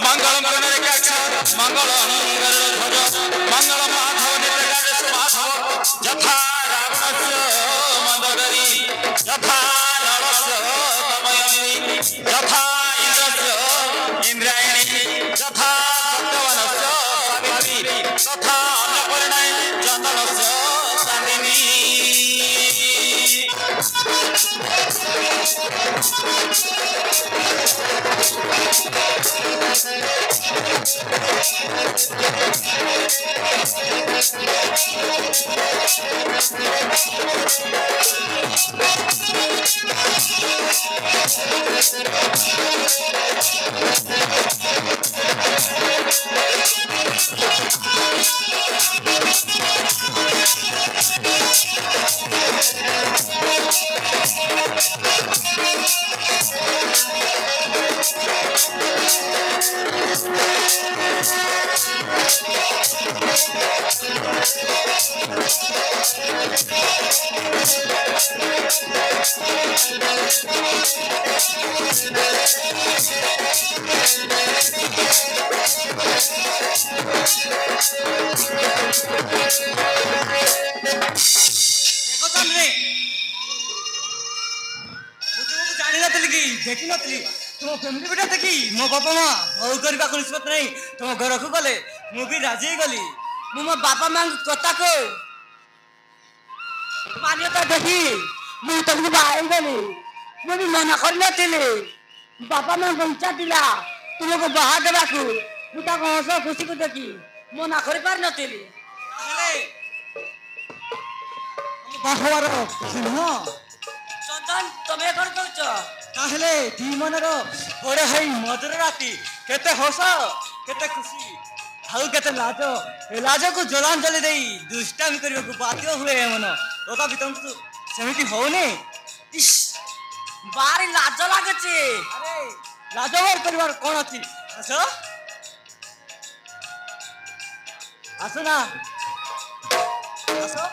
मंगलम गणरेखाक्ष मंगलम गरुड़ध्वज मंगलम माधव नित्यकालेश माधव यथा रावणस्य मंदोदरी यथा नलस्य दमयन्ती यथा इंद्रस्य इंद्रायणी यथा सत्यवनस्य सावित्री तथा अन्नपूर्णाय चंदनस्य चांदिनी देखी नी तुम फैमिली बेटा देखी मो बापा माँ बहु करने को निष्पत्त नहीं तुम घर को गले मुझे राजी गली मु मो बापा माँ कथा को मान्यता देखी मुझे तुमको बाहर गली मुझे मना कर बापा माँ बंचा दिला तुमको बाहर देवा को मुझे हस खुशी को देखी मना कर पार नी बाहर चंदन तुम्हें कौन कौच ताहले दी मनर बड़े है मधुर राति केते हस केते खुशी हाउ केते लाज ए लाज को जलांजलि देई दुष्टामी करबे को बाध्य हुए मन तोता बितम तू सेमिति होने इस बारी लाज लागे छे अरे लाजवर परिवार कोन अछि आसो आसो ना आसो